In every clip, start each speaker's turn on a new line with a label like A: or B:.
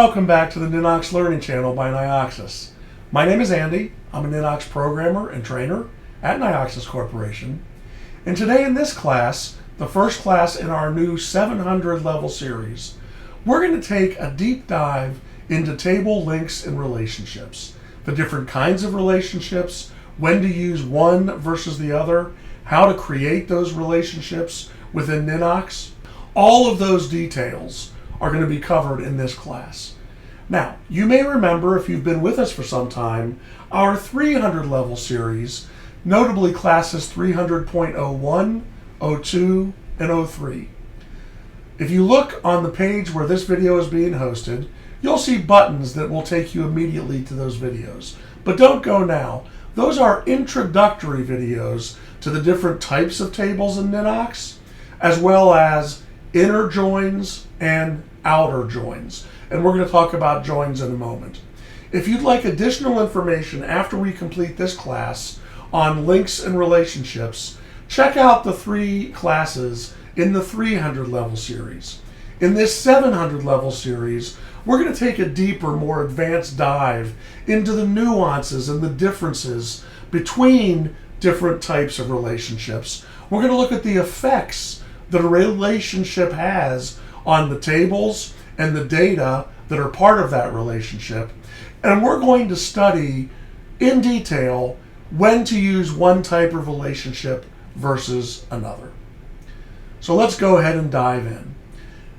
A: Welcome back to the Ninox Learning Channel by Nioxis. My name is Andy. I'm a Ninox programmer and trainer at Nioxis Corporation. And today in this class, the first class in our new 700 level series, we're going to take a deep dive into table links and relationships, the different kinds of relationships, when to use one versus the other, how to create those relationships within Ninox. All of those details are going to be covered in this class. Now, you may remember, if you've been with us for some time, our 300 level series, notably classes 300.01, 02, and 03. If you look on the page where this video is being hosted, you'll see buttons that will take you immediately to those videos. But don't go now. Those are introductory videos to the different types of tables in Ninox, as well as inner joins and outer joins. And we're going to talk about joins in a moment. If you'd like additional information after we complete this class on links and relationships, check out the 3 classes in the 300 level series. In this 700 level series, we're going to take a deeper, more advanced dive into the nuances and the differences between different types of relationships. We're going to look at the effects that a relationship has on the tables and the data that are part of that relationship. And we're going to study in detail when to use one type of relationship versus another. So let's go ahead and dive in.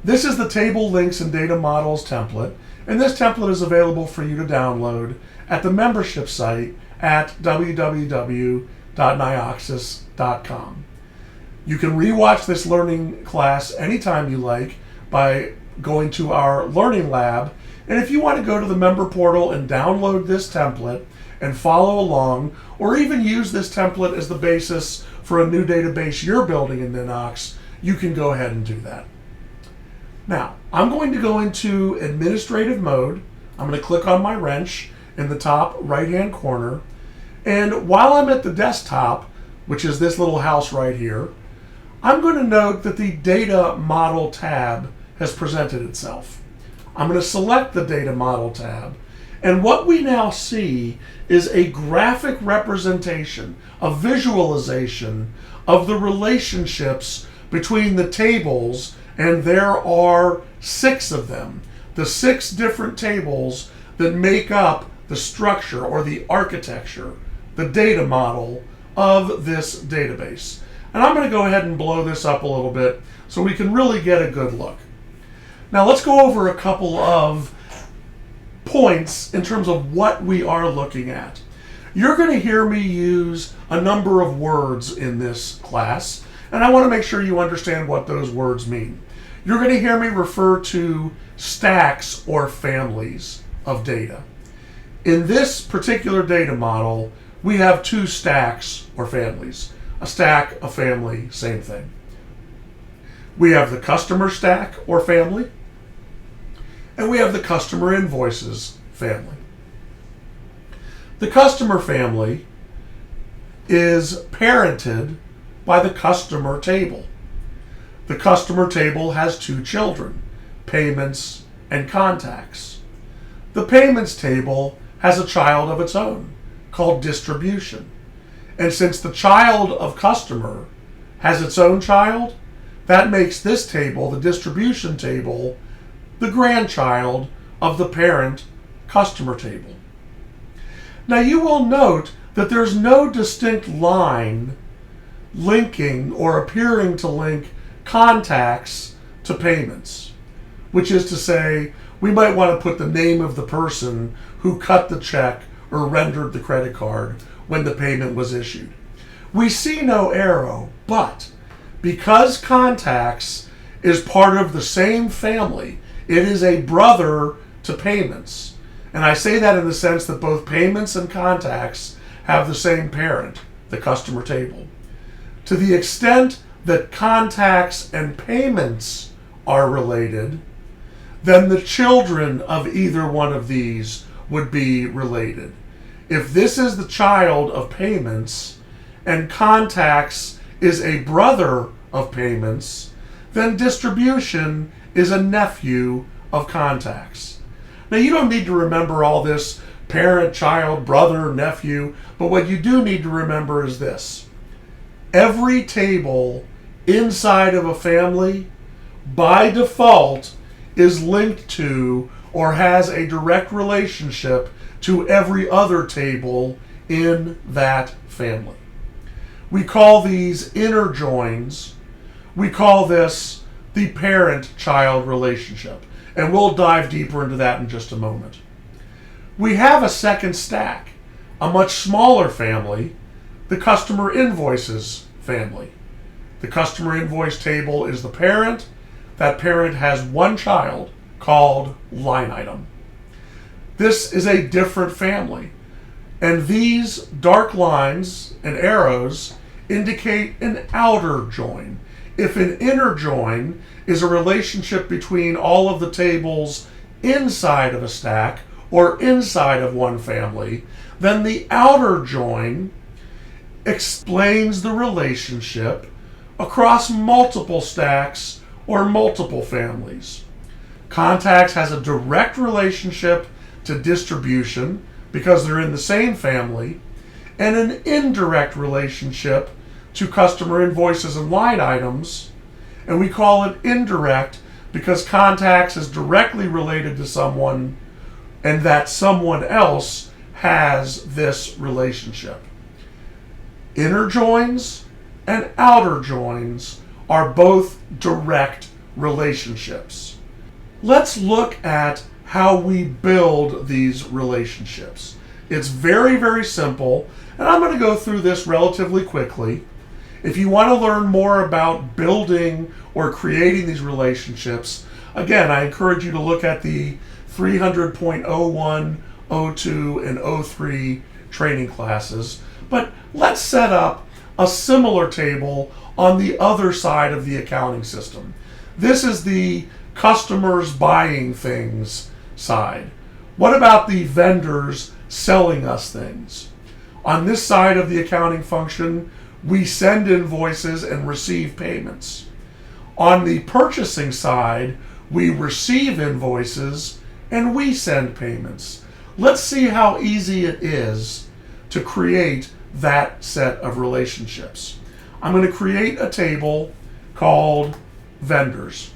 A: This is the Table Links and Data Models template, and this template is available for you to download at the membership site at www.nioxis.com. You can rewatch this learning class anytime you like by going to our learning lab. And if you want to go to the member portal and download this template and follow along, or even use this template as the basis for a new database you're building in Ninox, you can go ahead and do that. Now, I'm going to go into administrative mode. I'm going to click on my wrench in the top right-hand corner. And while I'm at the desktop, which is this little house right here, I'm going to note that the Data Model tab has presented itself. I'm going to select the Data Model tab, and what we now see is a graphic representation, a visualization of the relationships between the tables, and there are 6 of them, the 6 different tables that make up the structure or the architecture, the data model of this database. And I'm going to go ahead and blow this up a little bit so we can really get a good look. Now let's go over a couple of points in terms of what we are looking at. You're going to hear me use a number of words in this class, and I want to make sure you understand what those words mean. You're going to hear me refer to stacks or families of data. In this particular data model, we have 2 stacks or families. A stack, a family, same thing. We have the customer stack or family, and we have the customer invoices family. The customer family is parented by the customer table. The customer table has 2 children, payments and contacts. The payments table has a child of its own called distribution. And since the child of customer has its own child, that makes this table, the distribution table, the grandchild of the parent customer table. Now you will note that there's no distinct line linking or appearing to link contacts to payments, which is to say, we might want to put the name of the person who cut the check or rendered the credit card when the payment was issued. We see no arrow, but because contacts is part of the same family, it is a brother to payments. And I say that in the sense that both payments and contacts have the same parent, the customer table. To the extent that contacts and payments are related, then the children of either one of these would be related. If this is the child of payments and contacts is a brother of payments, then distribution is a nephew of contacts. Now, you don't need to remember all this parent, child, brother, nephew, but what you do need to remember is this. Every table inside of a family, by default, is linked to or has a direct relationship to every other table in that family. We call these inner joins. We call this the parent-child relationship, and we'll dive deeper into that in just a moment. We have a second stack, a much smaller family, the customer invoices family. The customer invoice table is the parent. That parent has one child called line item. This is a different family, and these dark lines and arrows indicate an outer join. If an inner join is a relationship between all of the tables inside of a stack or inside of one family, then the outer join explains the relationship across multiple stacks or multiple families. Contacts has a direct relationship to distribution because they're in the same family, and an indirect relationship to customer invoices and line items, and we call it indirect because contacts is directly related to someone and that someone else has this relationship. Inner joins and outer joins are both direct relationships. Let's look at how we build these relationships. It's very, very simple, and I'm going to go through this relatively quickly. If you want to learn more about building or creating these relationships, again, I encourage you to look at the 300.01, 02, and 03 training classes. But let's set up a similar table on the other side of the accounting system. This is the customers buying things side. What about the vendors selling us things? On this side of the accounting function, we send invoices and receive payments. On the purchasing side, we receive invoices and we send payments. Let's see how easy it is to create that set of relationships. I'm going to create a table called vendors.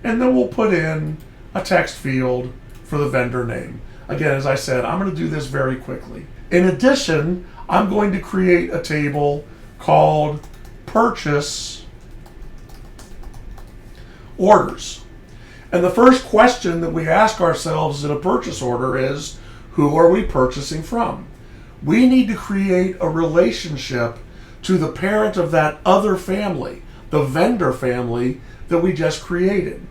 A: And then we'll put in a text field for the vendor name. Again, as I said, I'm going to do this very quickly. In addition, I'm going to create a table called purchase orders. And the first question that we ask ourselves in a purchase order is, who are we purchasing from? We need to create a relationship to the parent of that other family, the vendor family that we just created.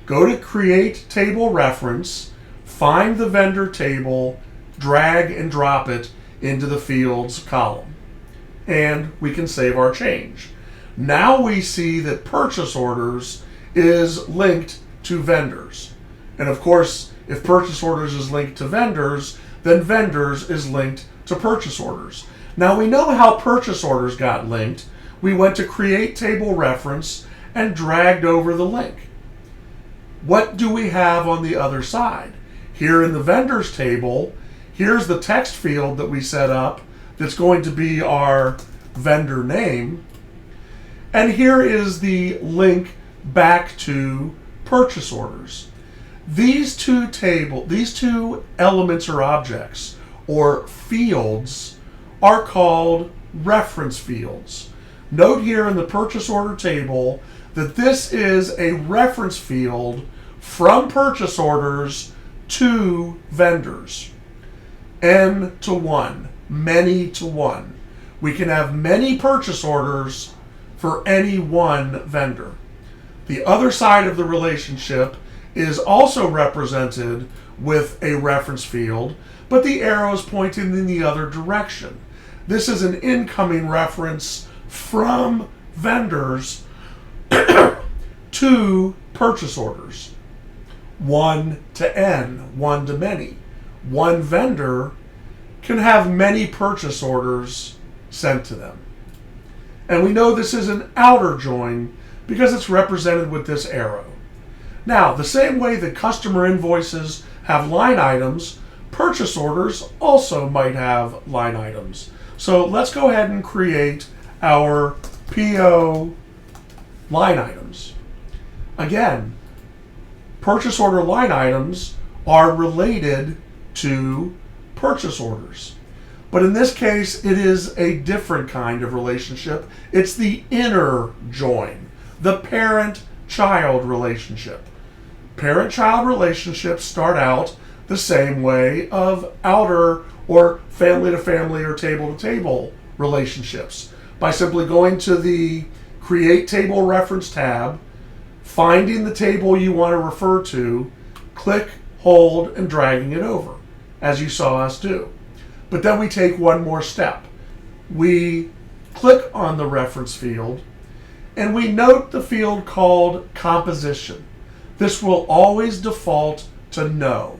A: Go to Create Table Reference, find the vendor table, drag and drop it into the fields column, and we can save our change. Now we see that purchase orders is linked to vendors. And of course, if purchase orders is linked to vendors, then vendors is linked to purchase orders. Now we know how purchase orders got linked. We went to Create Table Reference and dragged over the link. What do we have on the other side? Here in the vendors table, here's the text field that we set up that's going to be our vendor name. And here is the link back to purchase orders. These two elements or objects or fields are called reference fields. Note here in the purchase order table that this is a reference field from purchase orders to vendors. N to 1, many to 1. We can have many purchase orders for any one vendor. The other side of the relationship is also represented with a reference field, but the arrow is pointing in the other direction. This is an incoming reference from vendors to purchase orders. 1 to N, 1 to many. one vendor can have many purchase orders sent to them. And we know this is an outer join because it's represented with this arrow. Now, the same way that customer invoices have line items, purchase orders also might have line items. So let's go ahead and create our PO line items. Again, purchase order line items are related to purchase orders. But in this case, it is a different kind of relationship. It's the inner join, the parent-child relationship. Parent-child relationships start out the same way of outer or family-to-family or table-to-table relationships, by simply going to the Create Table Reference tab, finding the table you want to refer to, click, hold, and dragging it over, as you saw us do. But then we take one more step. We click on the reference field, and we note the field called Composition. This will always default to No.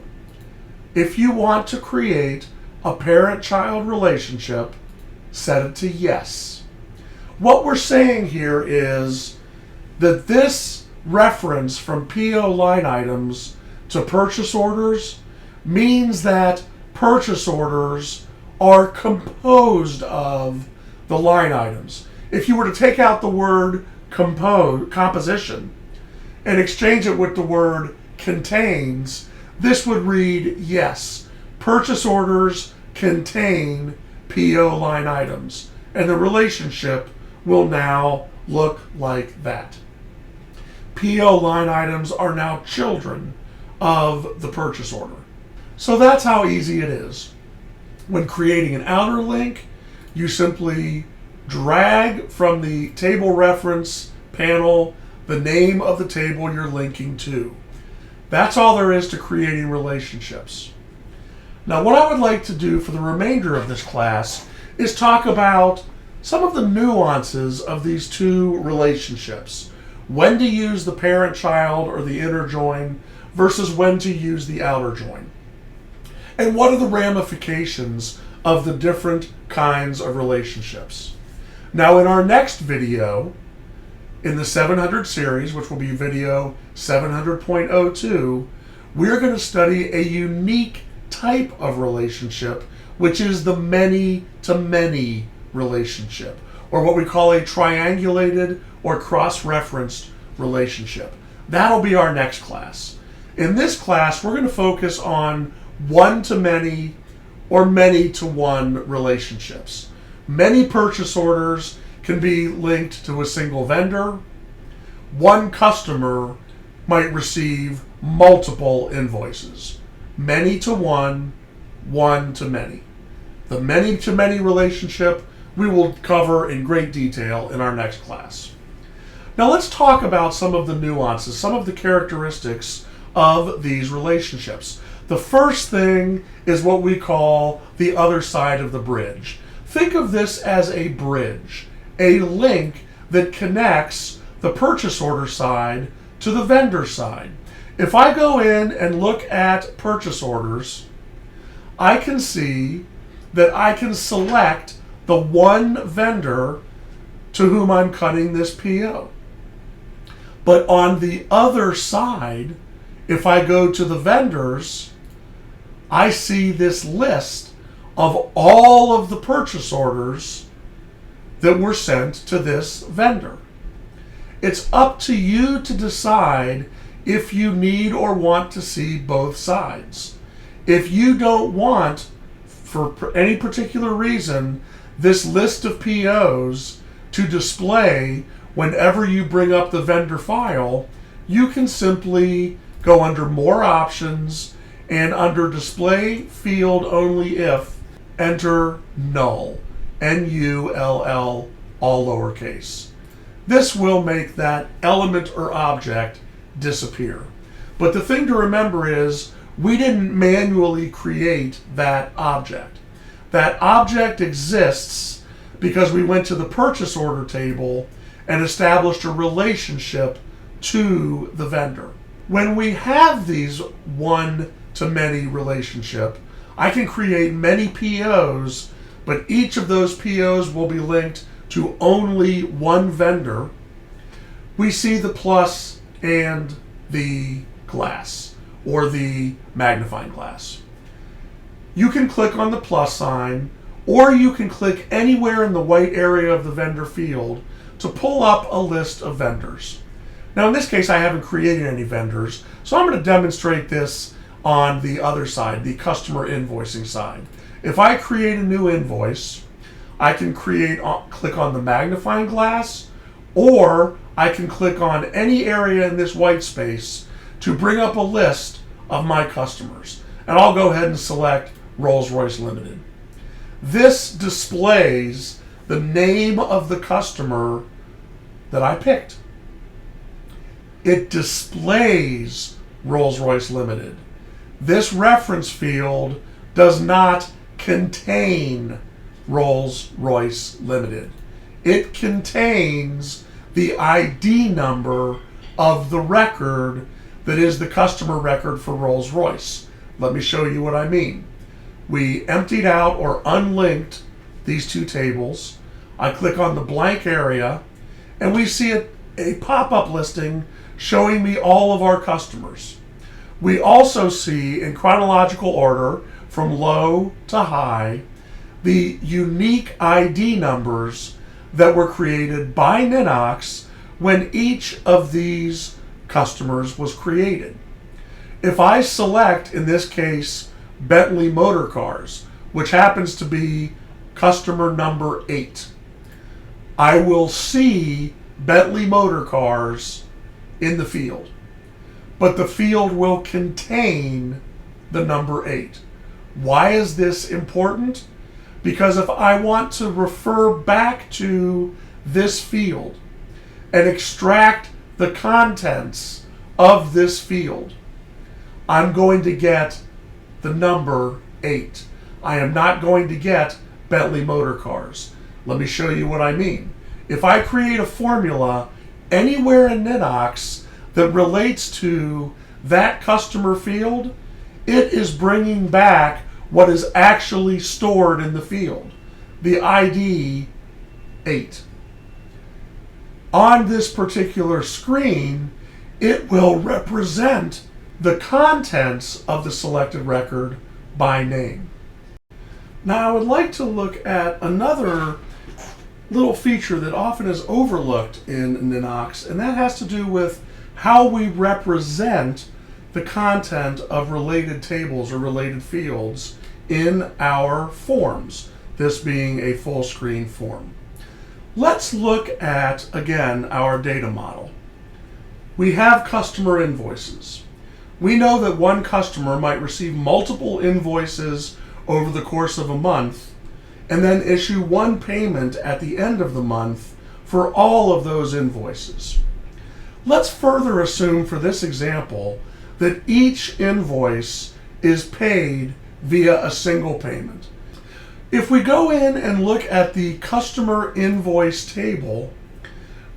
A: If you want to create a parent-child relationship, set it to Yes. What we're saying here is that this reference from PO line items to purchase orders means that purchase orders are composed of the line items. If you were to take out the word composition and exchange it with the word contains, this would read, yes, purchase orders contain PO line items, and the relationship will now look like that. PO line items are now children of the purchase order. So that's how easy it is. When creating an outer link, you simply drag from the table reference panel the name of the table you're linking to. That's all there is to creating relationships. Now, what I would like to do for the remainder of this class is talk about some of the nuances of these two relationships. When to use the parent-child or the inner join versus when to use the outer join. And what are the ramifications of the different kinds of relationships? Now, in our next video, in the 700 series, which will be video 700.02, we're going to study a unique type of relationship, which is the many-to-many relationship, or what we call a triangulated or cross-referenced relationship. That'll be our next class. In this class, we're going to focus on one-to-many or many-to-one relationships. Many purchase orders can be linked to a single vendor. One customer might receive multiple invoices. Many-to-one, one-to-many. The many-to-many relationship we will cover in great detail in our next class. Now let's talk about some of the nuances, some of the characteristics of these relationships. The first thing is what we call the other side of the bridge. Think of this as a bridge, a link that connects the purchase order side to the vendor side. If I go in and look at purchase orders, I can see that I can select the one vendor to whom I'm cutting this PO. But on the other side, if I go to the vendors, I see this list of all of the purchase orders that were sent to this vendor. It's up to you to decide if you need or want to see both sides. If you don't want, for any particular reason, this list of POs to display whenever you bring up the vendor file, you can simply go under More Options and under Display Field Only If, enter Null, N-U-L-L, all lowercase. This will make that element or object disappear. But the thing to remember is we didn't manually create that object. That object exists because we went to the purchase order table and established a relationship to the vendor. When we have these one-to-many relationship, I can create many POs, but each of those POs will be linked to only one vendor. We see the plus and the glass, or the magnifying glass. You can click on the plus sign, or you can click anywhere in the white area of the vendor field to pull up a list of vendors. Now in this case I haven't created any vendors, so I'm going to demonstrate this on the other side, the customer invoicing side. If I create a new invoice, I can click on the magnifying glass, or I can click on any area in this white space to bring up a list of my customers. And I'll go ahead and select Rolls-Royce Limited. This displays the name of the customer that I picked. It displays Rolls-Royce Limited. This reference field does not contain Rolls-Royce Limited. It contains the ID number of the record that is the customer record for Rolls-Royce. Let me show you what I mean. We emptied out or unlinked these two tables. I click on the blank area and we see a pop-up listing showing me all of our customers. We also see in chronological order from low to high the unique ID numbers that were created by Ninox when each of these customers was created. If I select, in this case, Bentley Motor Cars, which happens to be customer number 8, I will see Bentley Motor Cars in the field, but the field will contain the number 8. Why is this important? Because if I want to refer back to this field and extract the contents of this field, I'm going to get the number 8. I am not going to get Bentley Motor Cars. Let me show you what I mean. If I create a formula anywhere in Ninox that relates to that customer field, it is bringing back what is actually stored in the field, the ID 8. On this particular screen, it will represent the contents of the selected record by name. Now I would like to look at another little feature that often is overlooked in Ninox, and that has to do with how we represent the content of related tables or related fields in our forms, this being a full screen form. Let's look at, again, our data model. We have customer invoices. We know that one customer might receive multiple invoices over the course of a month and then issue one payment at the end of the month for all of those invoices. Let's further assume for this example that each invoice is paid via a single payment. If we go in and look at the customer invoice table,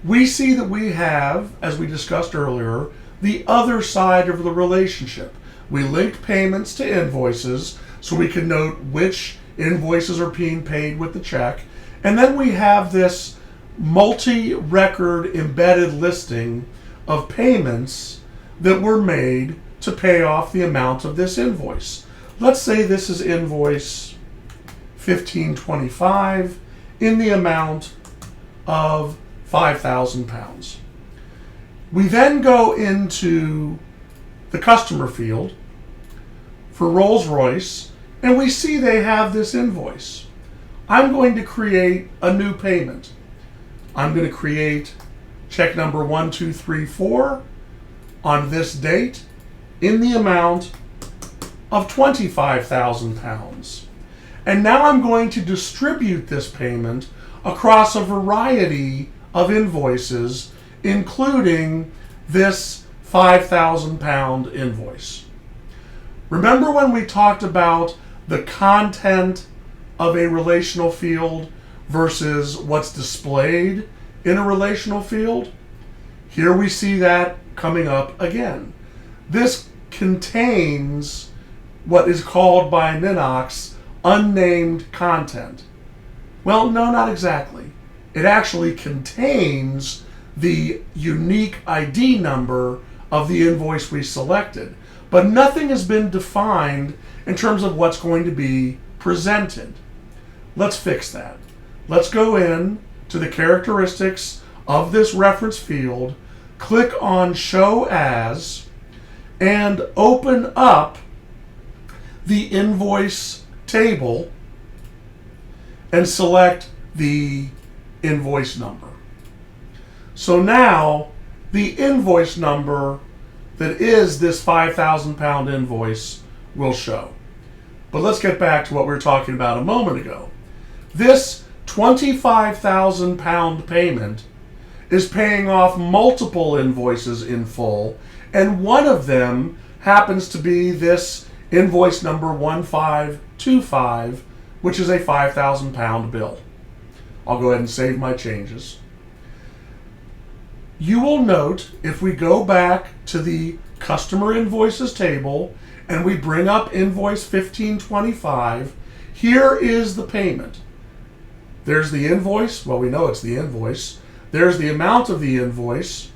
A: we see that we have, as we discussed earlier, the other side of the relationship. We linked payments to invoices so we can note which invoices are being paid with the check, and then we have this multi-record embedded listing of payments that were made to pay off the amount of this invoice. Let's say this is invoice 1525 in the amount of £5,000. We then go into the customer field for Rolls-Royce and we see they have this invoice. I'm going to create a new payment. I'm going to create check number 1234 on this date in the amount of £25,000. And now I'm going to distribute this payment across a variety of invoices, including this £5,000 invoice. Remember when we talked about the content of a relational field versus what's displayed in a relational field? Here we see that coming up again. This contains what is called by Ninox unnamed content. Well, no, not exactly. It actually contains the unique ID number of the invoice we selected, but nothing has been defined in terms of what's going to be presented. Let's fix that. Let's go in to the characteristics of this reference field, click on Show As, and open up the invoice table and select the invoice number. So now the invoice number that is this 5,000 pound invoice will show. But let's get back to what we were talking about a moment ago. This 25,000 pound payment is paying off multiple invoices in full, and one of them happens to be this invoice number 1525, which is a 5,000 pound bill. I'll go ahead and save my changes. You will note if we go back to the customer invoices table and we bring up invoice 1525, here is the payment. There's the invoice. Well, we know it's the invoice. There's the amount of the invoice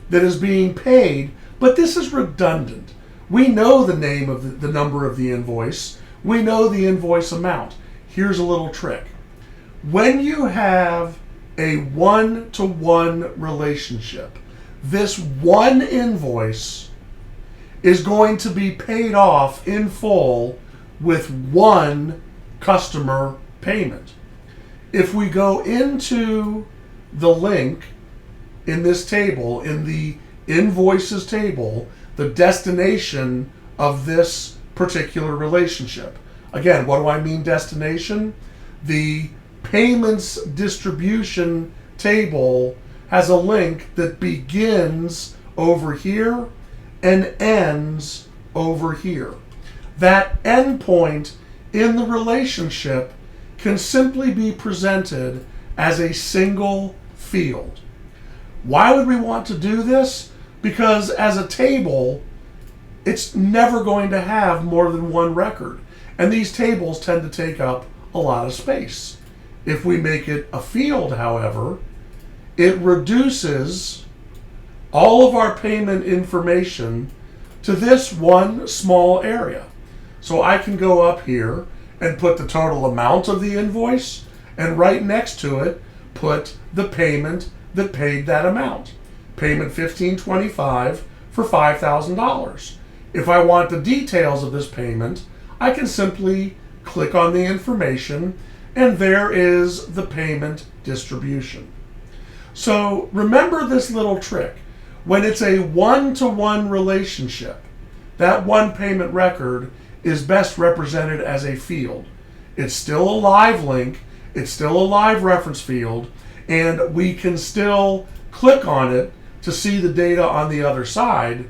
A: that is being paid, but this is redundant. We know the name of the number of the invoice. We know the invoice amount. Here's a little trick. When you have a one-to-one relationship, this one invoice is going to be paid off in full with one customer payment. If we go into the link in this table, in the invoices table, the destination of this particular relationship. Again, what do I mean destination? The payments distribution table has a link that begins over here and ends over here. That endpoint in the relationship can simply be presented as a single field. Why would we want to do this? Because as a table, it's never going to have more than one record. And these tables tend to take up a lot of space. If we make it a field, however, it reduces all of our payment information to this one small area. So I can go up here and put the total amount of the invoice, and right next to it, put the payment that paid that amount. Payment $1525 for $5,000. If I want the details of this payment, I can simply click on the information, and there is the payment distribution. So remember this little trick. When it's a one-to-one relationship, that one payment record is best represented as a field. It's still a live link, it's still a live reference field, and we can still click on it to see the data on the other side,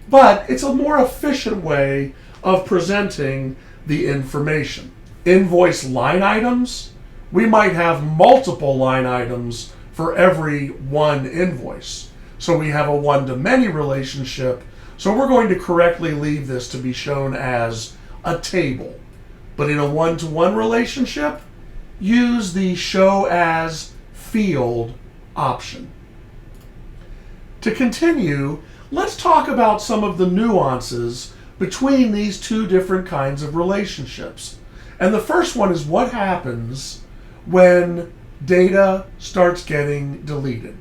A: but it's a more efficient way of presenting the information. Invoice line items, we might have multiple line items for every one invoice. So we have a one-to-many relationship, so we're going to correctly leave this to be shown as a table. But in a one-to-one relationship, use the Show As Field option. To continue, let's talk about some of the nuances between these two different kinds of relationships. And the first one is what happens when data starts getting deleted.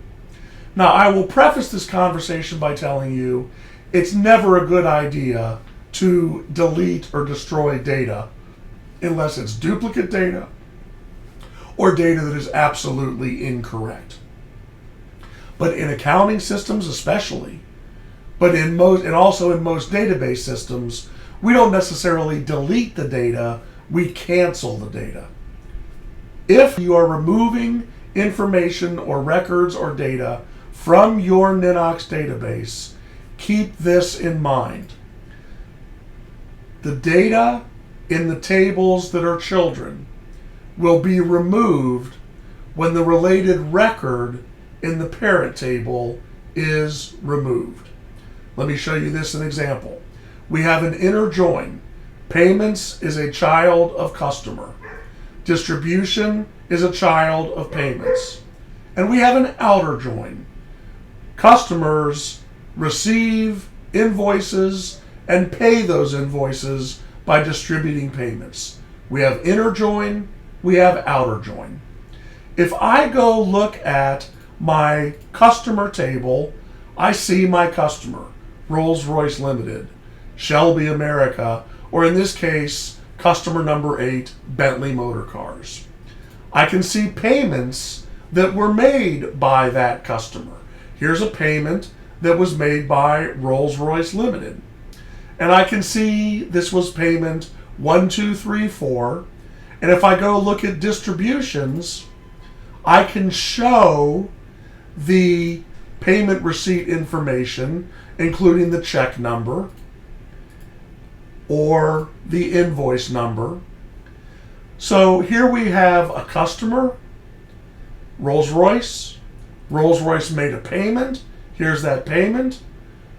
A: Now, I will preface this conversation by telling you it's never a good idea to delete or destroy data unless it's duplicate data or data that is absolutely incorrect. But in accounting systems especially, but and also in most database systems, we don't necessarily delete the data, we cancel the data. If you are removing information or records or data from your Ninox database, keep this in mind. The data in the tables that are children will be removed when the related record in the parent table is removed. Let me show you this an example. We have an inner join. Payments is a child of customer. Distribution is a child of payments. And we have an outer join. Customers receive invoices and pay those invoices by distributing payments. We have inner join, we have outer join. If I go look at my customer table, I see my customer, Rolls-Royce Limited, Shelby America, or in this case, customer number 8, Bentley Motor Cars. I can see payments that were made by that customer. Here's a payment that was made by Rolls-Royce Limited. And I can see this was payment 1, 2, 3, 4. And if I go look at distributions, I can show the payment receipt information, including the check number or the invoice number. So here we have a customer, Rolls-Royce. Rolls-Royce made a payment. Here's that payment.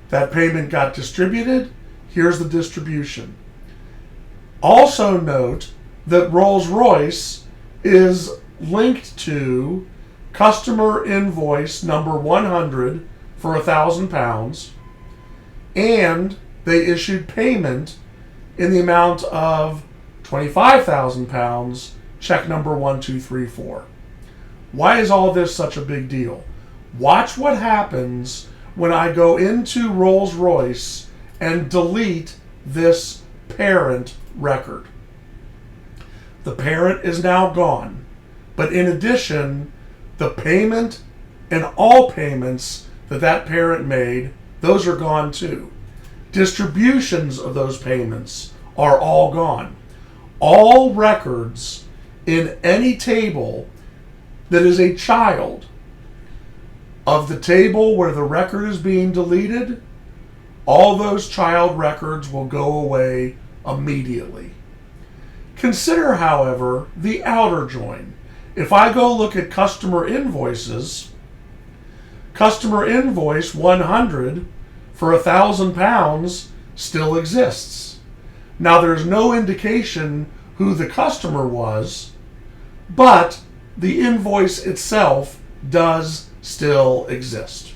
A: That payment got distributed. Here's the distribution. Also note that Rolls-Royce is linked to customer invoice number 100 for £1,000, and they issued payment in the amount of £25,000, check number 1234. Why is all this such a big deal? Watch what happens when I go into Rolls-Royce and delete this parent record. The parent is now gone, but in addition, the payment and all payments that parent made, those are gone too. Distributions of those payments are all gone. All records in any table that is a child of the table where the record is being deleted, all those child records will go away immediately. Consider, however, the outer join. If I go look at customer invoices, customer invoice 100 for £1,000 still exists. Now there's no indication who the customer was, but the invoice itself does still exist.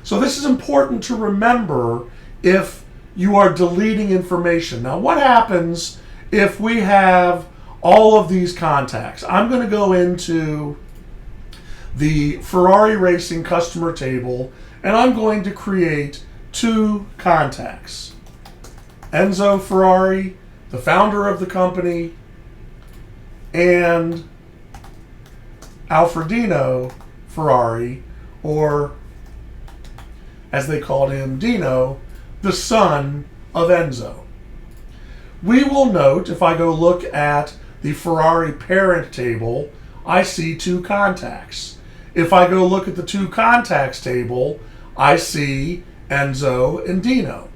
A: So this is important to remember if you are deleting information. Now what happens if we have all of these contacts? I'm going to go into the Ferrari Racing customer table and I'm going to create 2 contacts. Enzo Ferrari, the founder of the company, and Alfredino Ferrari, or as they called him, Dino, the son of Enzo. We will note, if I go look at the Ferrari parent table, I see 2 contacts. If I go look at the 2 contacts table, I see Enzo and Dino.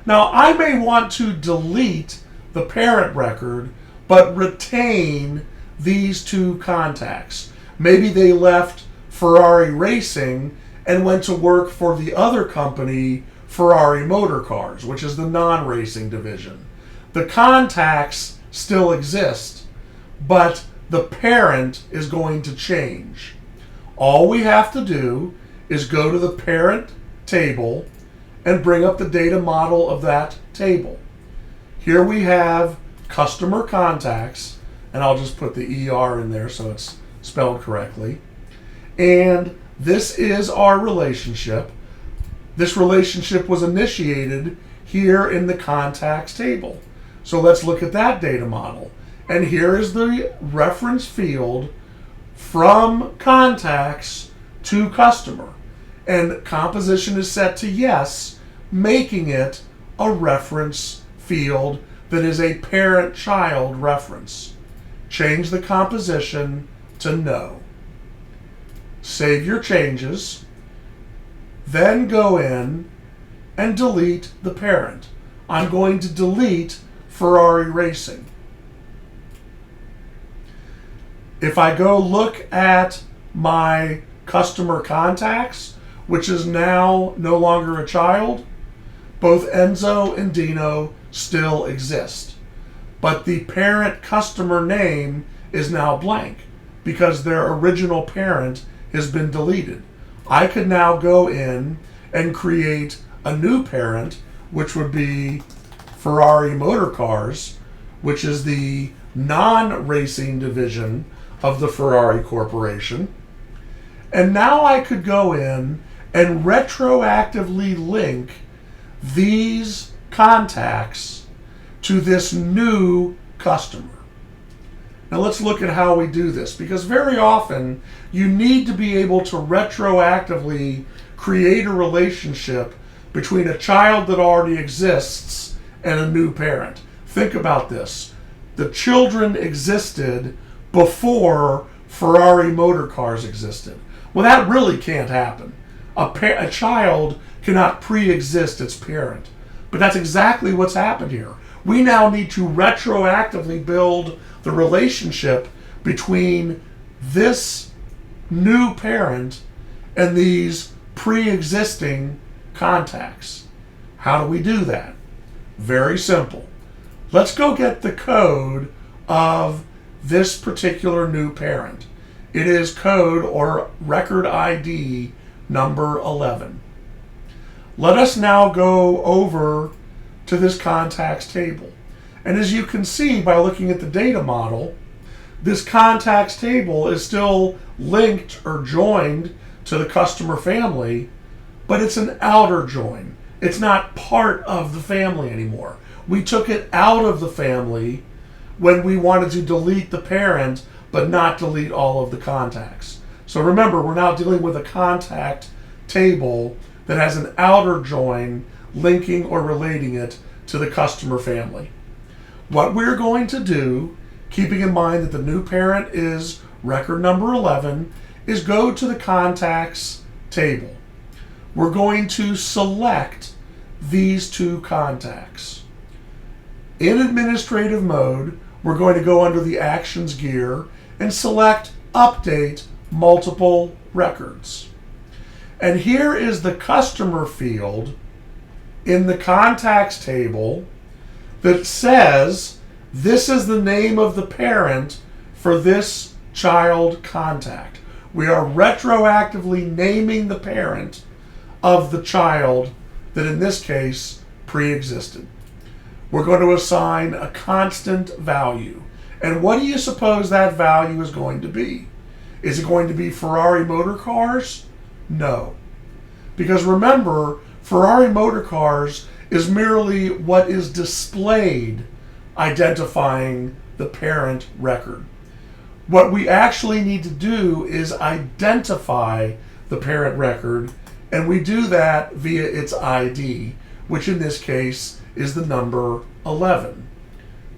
A: Now, I may want to delete the parent record, but retain these 2 contacts. Maybe they left Ferrari Racing and went to work for the other company, Ferrari Motor Cars, which is the non-racing division. The contacts still exist, but the parent is going to change. All we have to do is go to the parent table and bring up the data model of that table. Here we have customer contacts, and I'll just put the ER in there so it's spelled correctly. And this is our relationship. This relationship was initiated here in the contacts table. So let's look at that data model. And here is the reference field from contacts to customer. And composition is set to yes, making it a reference field that is a parent-child reference. Change the composition to no. Save your changes, then go in and delete the parent. I'm going to delete Ferrari Racing. If I go look at my customer contacts, which is now no longer a child, both Enzo and Dino still exist. But the parent customer name is now blank because their original parent has been deleted. I could now go in and create a new parent, which would be Ferrari Motor Cars, which is the non-racing division of the Ferrari Corporation. And now I could go in and retroactively link these contacts to this new customer. Now let's look at how we do this, because very often you need to be able to retroactively create a relationship between a child that already exists and a new parent. Think about this. The children existed before Ferrari Motor Cars existed. Well, that really can't happen. A child cannot pre-exist its parent. But that's exactly what's happened here. We now need to retroactively build the relationship between this new parent and these pre-existing contacts. How do we do that? Very simple. Let's go get the code of this particular new parent. It is code or record ID number 11. Let us now go over to this contacts table. And as you can see by looking at the data model, this contacts table is still linked or joined to the customer family, but it's an outer join. It's not part of the family anymore. We took it out of the family when we wanted to delete the parent, but not delete all of the contacts. So remember, we're now dealing with a contact table that has an outer join linking or relating it to the customer family. What we're going to do, keeping in mind that the new parent is record number 11, is go to the contacts table. We're going to select these two contacts. In administrative mode, we're going to go under the actions gear and select update multiple records. And here is the customer field in the contacts table that says this is the name of the parent for this child contact. We are retroactively naming the parent of the child that in this case pre-existed. We're going to assign a constant value. And what do you suppose that value is going to be? Is it going to be Ferrari Motor Cars? No. Because remember, Ferrari Motor Cars is merely what is displayed identifying the parent record. What we actually need to do is identify the parent record, and we do that via its ID, which in this case is the number 11.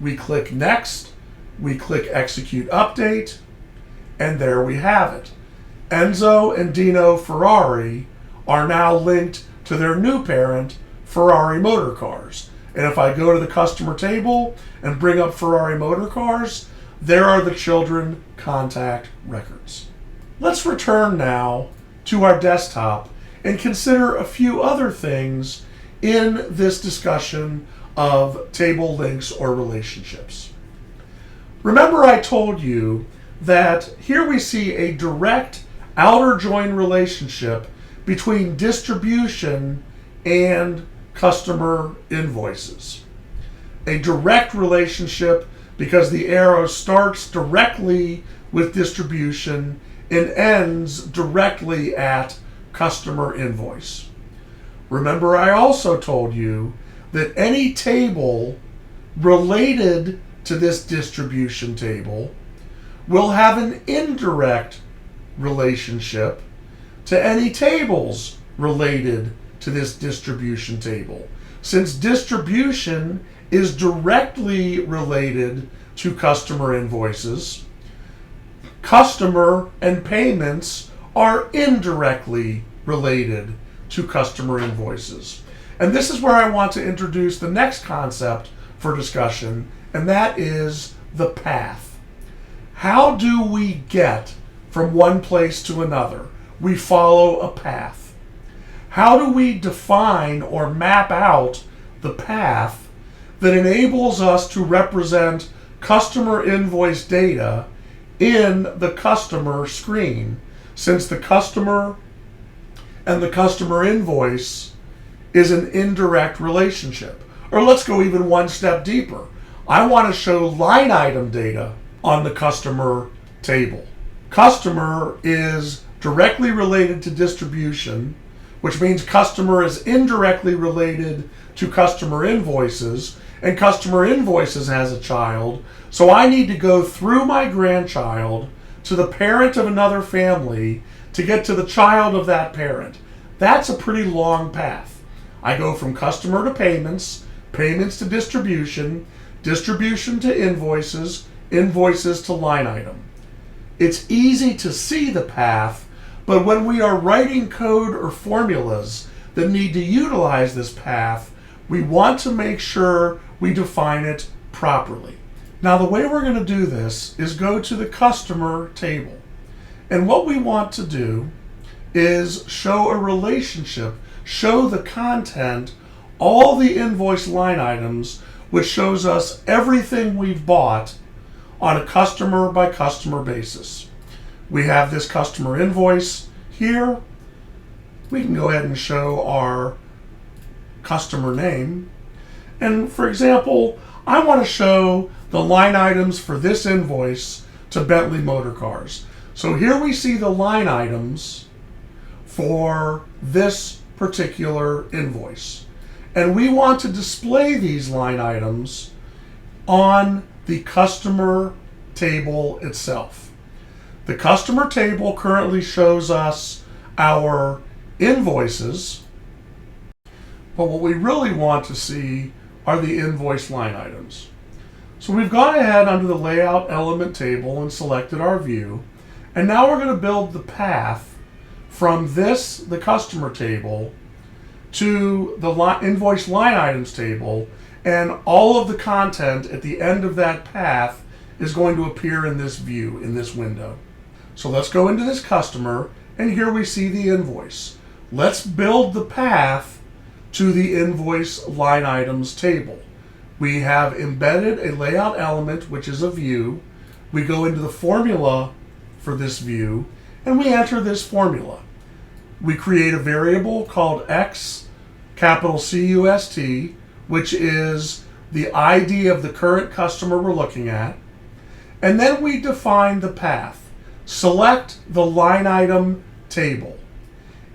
A: We click Next, we click Execute Update, and there we have it. Enzo and Dino Ferrari are now linked to their new parent, Ferrari Motor Cars. And if I go to the customer table and bring up Ferrari Motor Cars, there are the children contact records. Let's return now to our desktop and consider a few other things in this discussion of table links or relationships. Remember, I told you that here we see a direct outer join relationship between distribution and customer invoices. A direct relationship because the arrow starts directly with distribution and ends directly at customer invoice. Remember, I also told you that any table related to this distribution table will have an indirect relationship to any tables related to this distribution table. Since distribution is directly related to customer invoices, customer and payments are indirectly related to customer invoices. And this is where I want to introduce the next concept for discussion, and that is the path. How do we get from one place to another? We follow a path. How do we define or map out the path that enables us to represent customer invoice data in the customer screen, since the customer and the customer invoice is an indirect relationship. Or let's go even one step deeper. I want to show line item data on the customer table. Customer is directly related to distribution, which means customer is indirectly related to customer invoices, and customer invoices has a child. So I need to go through my grandchild to the parent of another family to get to the child of that parent. That's a pretty long path. I go from customer to payments, payments to distribution, distribution to invoices, invoices to line item. It's easy to see the path, but when we are writing code or formulas that need to utilize this path, we want to make sure we define it properly. Now, the way we're going to do this is go to the customer table. And what we want to do is show a relationship, show the content, all the invoice line items, which shows us everything we've bought on a customer by customer basis. We have this customer invoice here. We can go ahead and show our customer name. And for example, I want to show the line items for this invoice to Bentley Motor Cars. So here we see the line items for this particular invoice. And we want to display these line items on the customer table itself. The customer table currently shows us our invoices, but what we really want to see are the invoice line items. So we've gone ahead under the layout element table and selected our view, and now we're going to build the path from this, the customer table, to the invoice line items table, and all of the content at the end of that path is going to appear in this view, in this window. So let's go into this customer, and here we see the invoice. Let's build the path to the invoice line items table. We have embedded a layout element, which is a view. We go into the formula for this view, and we enter this formula. We create a variable called X, capital C-U-S-T, which is the ID of the current customer we're looking at. And then we define the path. Select the line item table.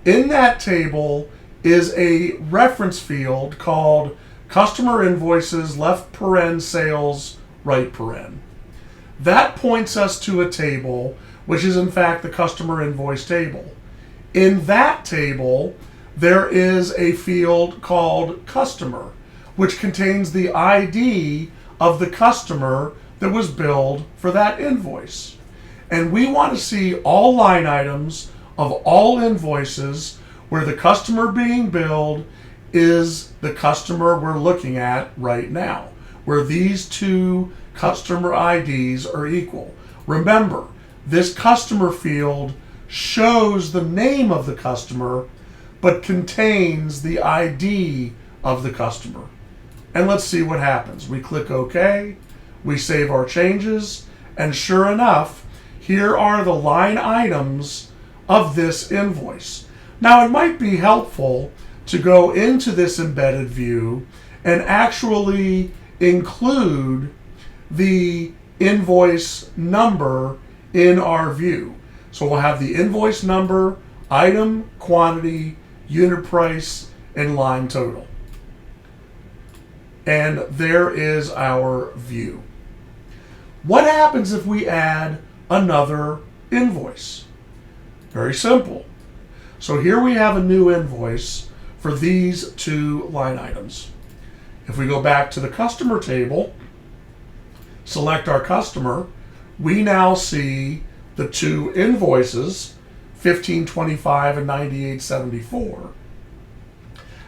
A: In that table is a reference field called customer invoices, left paren sales, right paren. That points us to a table, which is in fact the customer invoice table. In that table, there is a field called customer, which contains the ID of the customer that was billed for that invoice. And we want to see all line items of all invoices where the customer being billed is the customer we're looking at right now, where these two customer IDs are equal. Remember, this customer field shows the name of the customer, but contains the ID of the customer. And let's see what happens. We click OK, we save our changes, and sure enough, here are the line items of this invoice. Now, it might be helpful to go into this embedded view and actually include the invoice number in our view. So we'll have the invoice number, item, quantity, unit price, and line total. And there is our view. What happens if we add another invoice? Very simple. So here we have a new invoice for these two line items. If we go back to the customer table, select our customer, we now see the two invoices, 1525 and 9874,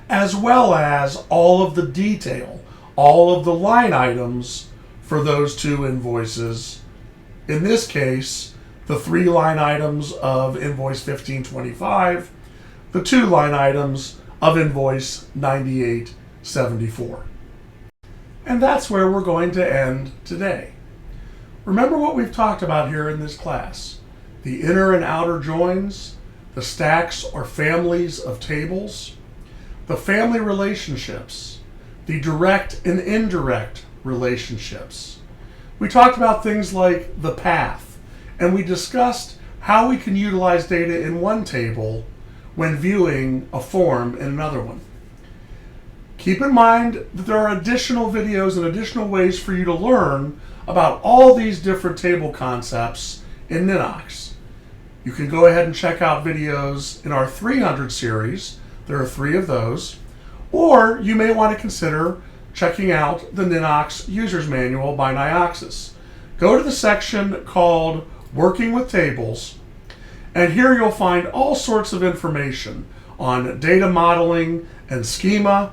A: as well as all of the detail, all of the line items for those two invoices. In this case, the 3 line items of invoice 1525, the 2 line items of invoice 9874. And that's where we're going to end today. Remember what we've talked about here in this class: the inner and outer joins, the stacks or families of tables, the family relationships, the direct and indirect relationships. We talked about things like the path, and we discussed how we can utilize data in one table when viewing a form in another one. Keep in mind that there are additional videos and additional ways for you to learn about all these different table concepts in Ninox. You can go ahead and check out videos in our 300 series. There are 3 of those. Or you may want to consider checking out the Ninox User's Manual by Nioxis. Go to the section called Working with Tables, and here you'll find all sorts of information on data modeling and schema.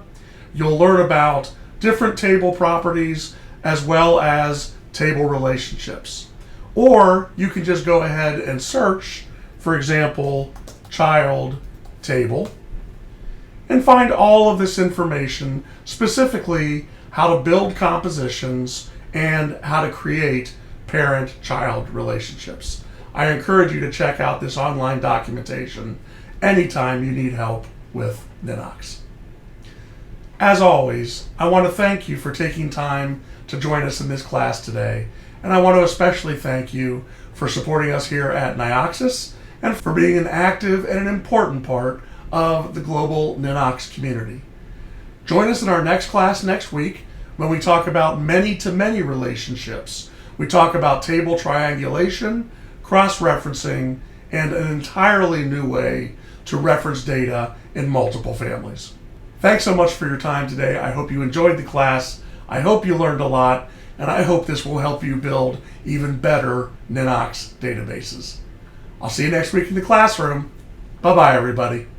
A: You'll learn about different table properties as well as table relationships. Or you can just go ahead and search, for example, child table, and find all of this information, specifically how to build compositions and how to create parent-child relationships. I encourage you to check out this online documentation anytime you need help with Ninox. As always, I want to thank you for taking time to join us in this class today, and I want to especially thank you for supporting us here at Nioxis and for being an active and an important part of the global Ninox community. Join us in our next class next week when we talk about many-to-many relationships. We talk about table triangulation, cross-referencing, and an entirely new way to reference data in multiple families. Thanks so much for your time today. I hope you enjoyed the class. I hope you learned a lot, and I hope this will help you build even better Ninox databases. I'll see you next week in the classroom. Bye-bye, everybody.